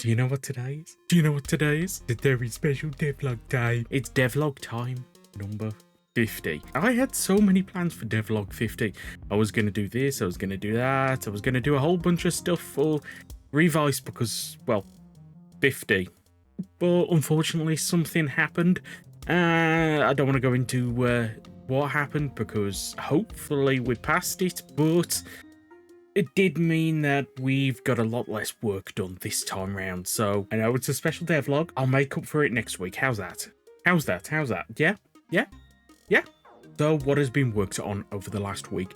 Do you know what today is? Do you know what today is? The very special devlog time. It's devlog time number 50. I had so many plans for devlog 50. I was going to do this, I was going to do that, I was going to do a whole bunch of stuff for Revice because, well, 50. But unfortunately, something happened. I don't want to go into what happened because hopefully we're past it, but it did mean that we've got a lot less work done this time round. So I know it's a special devlog. I'll make up for it next week. How's that? How's that? How's that? Yeah? Yeah? Yeah? So what has been worked on over the last week?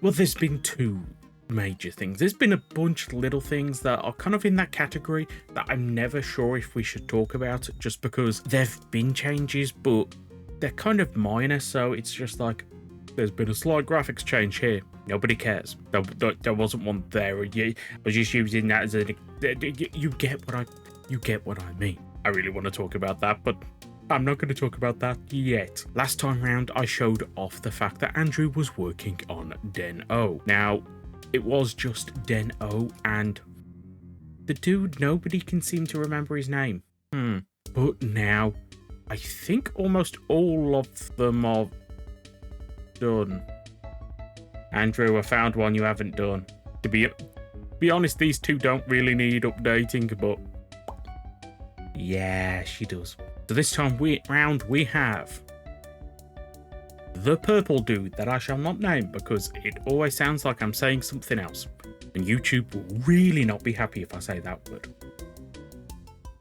Well, there's been two major things. There's been a bunch of little things that are kind of in that category that I'm never sure if we should talk about just because there've been changes, but they're kind of minor. So it's just like, there's been a slight graphics change here. Nobody cares. There wasn't one there. I was just using that as a. You get what I mean. I really want to talk about that, but I'm not going to talk about that yet. Last time round, I showed off the fact that Andrew was working on Den O. Now, it was just Den O, and the dude, nobody can seem to remember his name. But now, I think almost all of them are done. Andrew, I found one you haven't done. To be honest, these two don't really need updating, but yeah, she does. So this time round we have the purple dude that I shall not name because it always sounds like I'm saying something else, and YouTube will really not be happy if I say that word.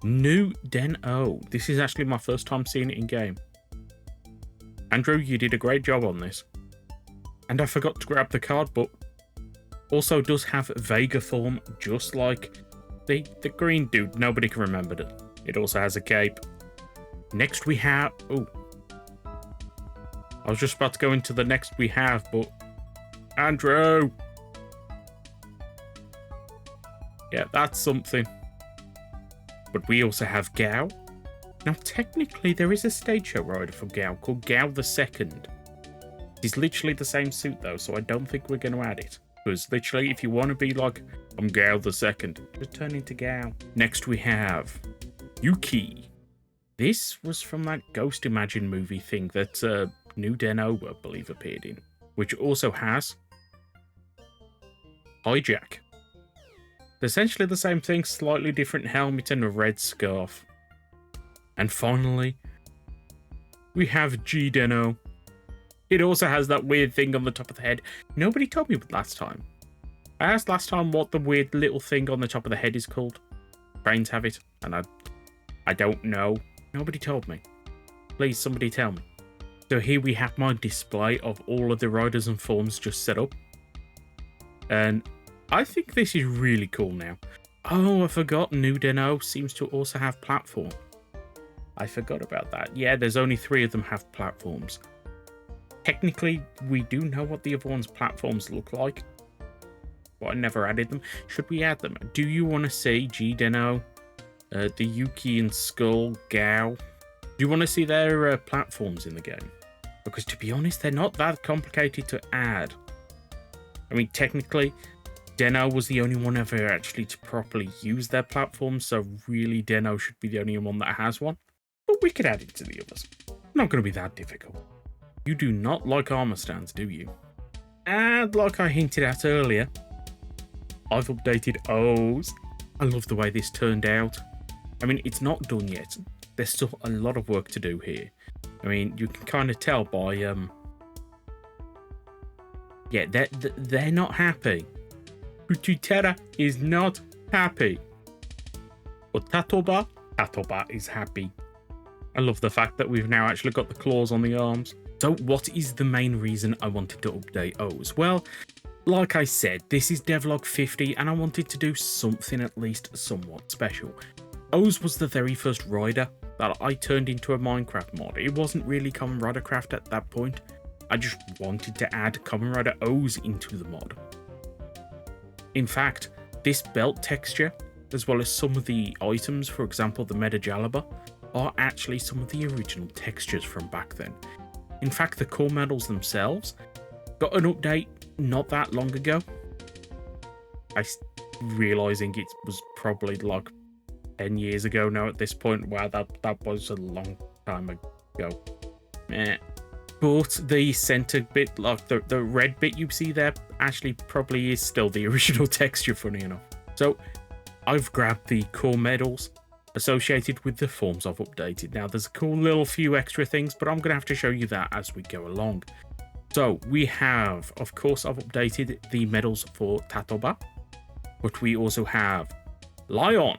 New Den O. This is actually my first time seeing it in game. Andrew, you did a great job on this. And I forgot to grab the card, but also does have Vega form, just like the green dude. Nobody can remember it. It also has a cape. Next we have... Oh. I was just about to go into the next we have, but... Andrew! Yeah, that's something. But we also have Gavv. Now, technically, there is a stage show rider for Gavv called Gavv the Second. It's literally the same suit though, so I don't think we're going to add it. Because literally, if you want to be like, I'm Gavv the Second, just turn into Gavv. Next we have Yuki. This was from that Ghost Imagine movie thing that New Den O, I believe, appeared in. Which also has Hijack. Essentially the same thing, slightly different helmet and a red scarf. And finally, we have G Den O. It also has that weird thing on the top of the head. Nobody told me last time. I asked last time what the weird little thing on the top of the head is called. Brains have it, and I don't know. Nobody told me. Please, somebody tell me. So here we have my display of all of the riders and forms just set up. And I think this is really cool now. Oh, I forgot New Den O seems to also have platform. I forgot about that. Yeah, there's only 3 of them have platforms. Technically, we do know what the other ones' platforms look like, but I never added them. Should we add them? Do you want to see G Den O, the Yuki and Skull, Gavv? Do you want to see their platforms in the game? Because to be honest, they're not that complicated to add. I mean, technically, Den O was the only one ever actually to properly use their platform, so really Den O should be the only one that has one. But we could add it to the others. Not going to be that difficult. You do not like armor stands, do you? And like I hinted at earlier, I've updated O's. I love the way this turned out. I mean, it's not done yet. There's still a lot of work to do here. I mean, you can kind of tell by, yeah, they're not happy. Ututera is not happy. But Tatoba is happy. I love the fact that we've now actually got the claws on the arms. So what is the main reason I wanted to update O's? Well, like I said, this is devlog 50 and I wanted to do something at least somewhat special. O's was the very first rider that I turned into a Minecraft mod. It wasn't really Kamen Rider Craft at that point. I just wanted to add Kamen Rider O's into the mod. In fact, this belt texture, as well as some of the items, for example the Meta Jalaba, are actually some of the original textures from back then. In fact, the core medals themselves got an update not that long ago. Realizing it was probably like 10 years ago now at this point. Wow, that was a long time ago. But the center bit, like the red bit you see there, actually probably is still the original texture, funny enough. So I've grabbed the core medals associated with the forms I've updated. Now there's a cool little few extra things, but I'm going to have to show you that as we go along. So we have, of course, I've updated the medals for Tatoba, but we also have Lion,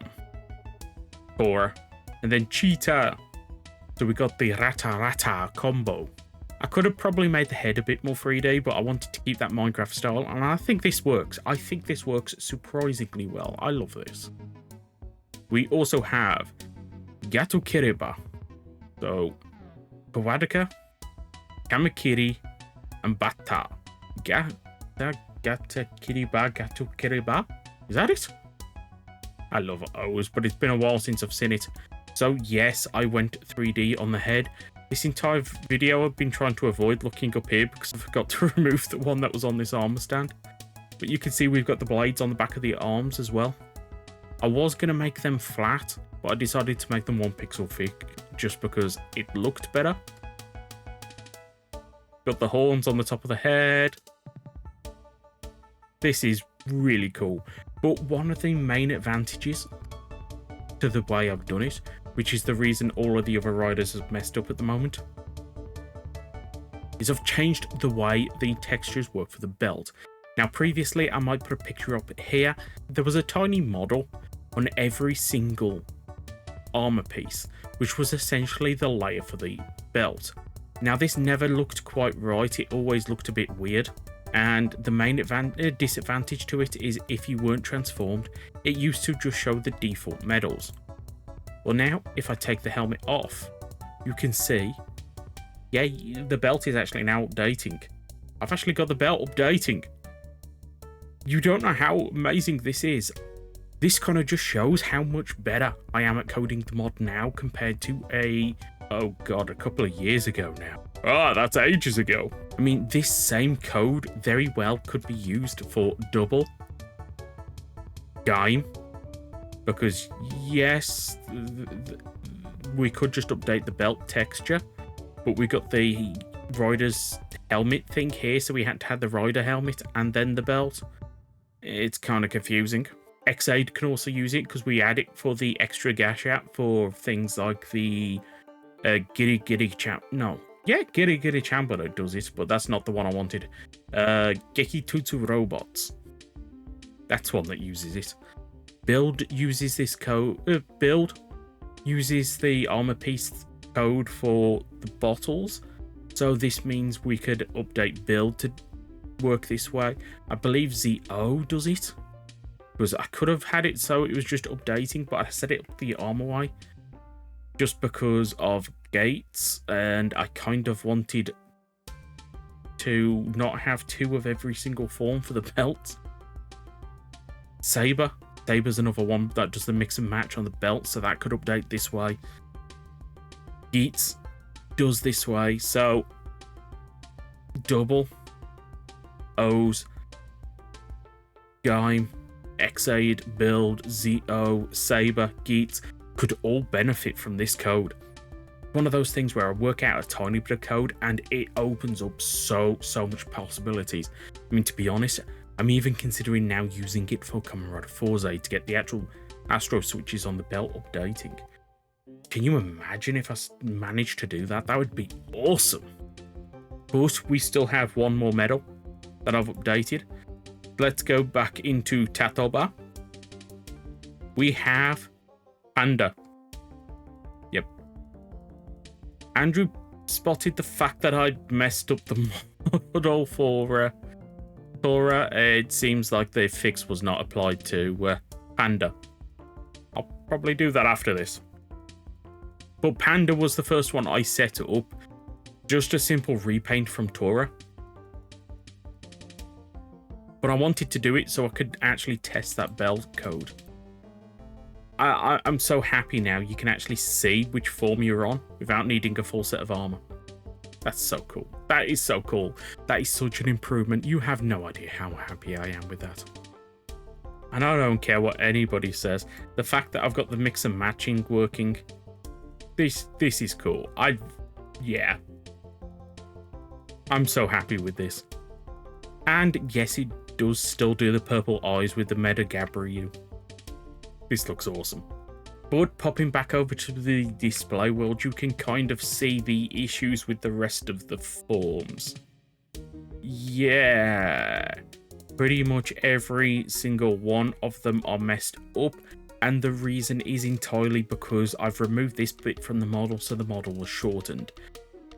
Tora, and then Cheetah. So we got the Rata combo. I could have probably made the head a bit more 3D, but I wanted to keep that Minecraft style, and I think this works. I think this works surprisingly well. I love this. We also have Gato Kiriba. So, Kawadaka, Kamakiri, and Bata. Gata Kiriba, Gato Kiriba. Is that it? I love O's, but it's been a while since I've seen it. So yes, I went 3D on the head. This entire video I've been trying to avoid looking up here because I forgot to remove the one that was on this armor stand. But you can see we've got the blades on the back of the arms as well. I was going to make them flat, but I decided to make them 1 pixel thick just because it looked better. Got the horns on the top of the head. This is really cool. But one of the main advantages to the way I've done it, which is the reason all of the other riders have messed up at the moment, is I've changed the way the textures work for the belt. Now previously, I might put a picture up here. There was a tiny model on every single armor piece, which was essentially the layer for the belt. Now this never looked quite right. It always looked a bit weird. And the main disadvantage to it is if you weren't transformed, it used to just show the default medals. Well now, if I take the helmet off, you can see, yeah, the belt is actually now updating. I've actually got the belt updating. You don't know how amazing this is. This kind of just shows how much better I am at coding the mod now compared to a couple of years ago now. Ah, that's ages ago. I mean, this same code very well could be used for double game, because yes, we could just update the belt texture, but we got the rider's helmet thing here, so we had to have the rider helmet and then the belt. It's kind of confusing. Xaid can also use it because we add it for the extra gash out for things like the Giri Champ. No. Yeah, Giri Chamber does it, but that's not the one I wanted. Geki Tutu Robots. That's one that uses it. Build uses this code. Build uses the armor piece code for the bottles. So this means we could update build to work this way. I believe ZO does it. Because I could have had it so it was just updating, but I set it up the armor way. Just because of gates, and I kind of wanted to not have 2 of every single form for the belt. Saber's another one that does the mix and match on the belt, so that could update this way. Geets does this way, so double O's, Gaim, Xaid, Build, ZO, Saber, Geets could all benefit from this code. One of those things where I work out a tiny bit of code and it opens up so much possibilities. I mean, to be honest, I'm even considering now using it for Kamen Rider Forza to get the actual Astro switches on the belt updating. Can you imagine if I managed to do that? That would be awesome. But we still have one more medal that I've updated. Let's go back into Tatoba. We have Panda. Yep. Andrew spotted the fact that I'd messed up the model for Tora. It seems like the fix was not applied to Panda. I'll probably do that after this. But Panda was the first one I set up. Just a simple repaint from Tora. But I wanted to do it so I could actually test that belt code. I'm so happy now you can actually see which form you're on without needing a full set of armor. That's so cool. That is so cool. That is such an improvement. You have no idea how happy I am with that. And I don't care what anybody says. The fact that I've got the mix and matching working, this is cool. Yeah. I'm so happy with this. And yes, it does still do the purple eyes with the Meta Gabriel. This looks awesome. But popping back over to the display world, you can kind of see the issues with the rest of the forms. Yeah. Pretty much every single one of them are messed up. And the reason is entirely because I've removed this bit from the model, so the model was shortened.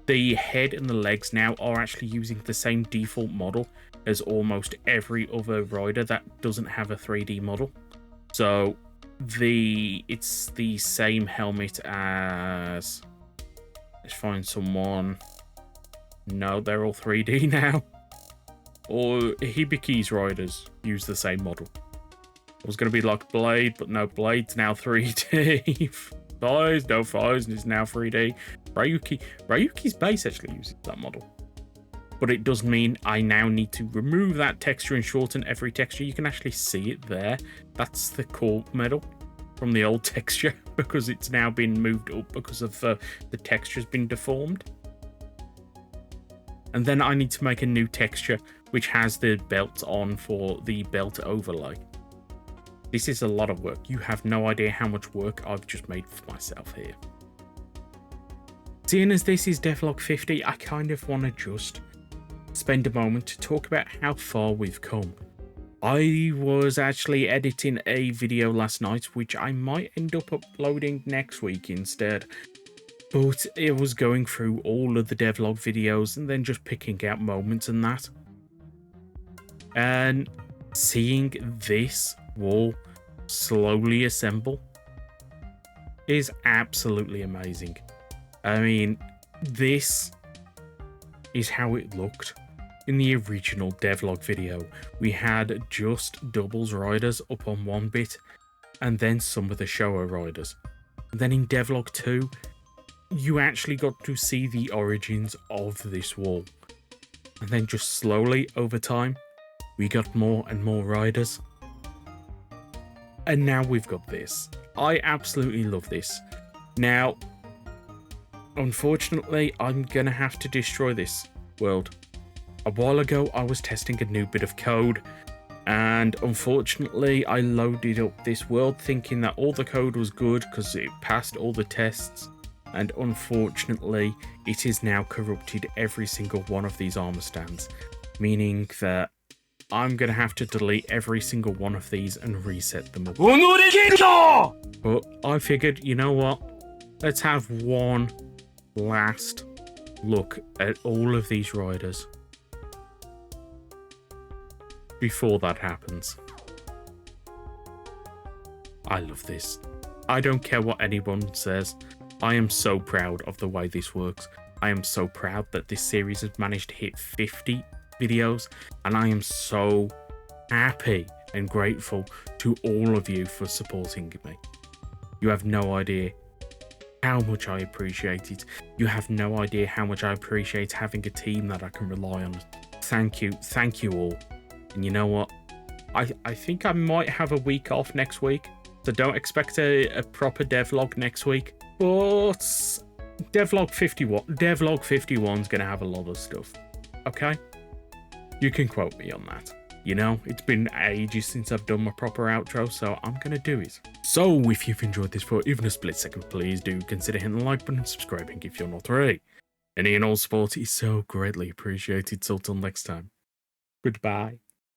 The head and the legs now are actually using the same default model as almost every other rider that doesn't have a 3D model. So it's the same helmet as, let's find someone. No, they're all 3D now. Or Hibiki's riders use the same model. It was going to be like Blade, but no, Blade's now 3D. Fires, no Fires, and it's now 3D. Ryuki's base actually uses that model. But it does mean I now need to remove that texture and shorten every texture. You can actually see it there. That's the core medal from the old texture because it's now been moved up because of the texture's been deformed. And then I need to make a new texture which has the belt on for the belt overlay. This is a lot of work. You have no idea how much work I've just made for myself here. Seeing as this is devlog 50, I kind of want to just spend a moment to talk about how far we've come. I was actually editing a video last night, which I might end up uploading next week instead. But it was going through all of the devlog videos and then just picking out moments and that. And seeing this wall slowly assemble is absolutely amazing. I mean, this is how it looked in the original devlog video. We had just doubles riders up on one bit and then some of the Showa riders. And then in devlog 2, you actually got to see the origins of this wall. And then just slowly over time, we got more and more riders. And now we've got this. I absolutely love this. Now, unfortunately, I'm gonna have to destroy this world. A while ago, I was testing a new bit of code, and unfortunately, I loaded up this world thinking that all the code was good because it passed all the tests, and unfortunately, it is now corrupted every single one of these armor stands, meaning that I'm gonna have to delete every single one of these and reset them up. But I figured, you know what? Let's have one last look at all of these riders before that happens. I love this. I don't care what anyone says. I am so proud of the way this works. I am so proud that this series has managed to hit 50 videos, and I am so happy and grateful to all of you for supporting me. You have no idea how much I appreciate it. You have no idea how much I appreciate having a team that I can rely on. Thank you all. And you know what? I think I might have a week off next week, so don't expect a proper devlog next week. But devlog 51's gonna have a lot of stuff. Okay? You can quote me on that. You know, it's been ages since I've done my proper outro, so I'm going to do it. So, if you've enjoyed this for even a split second, please do consider hitting the like button and subscribing if you're not already. Any and all support is so greatly appreciated, so till next time. Goodbye.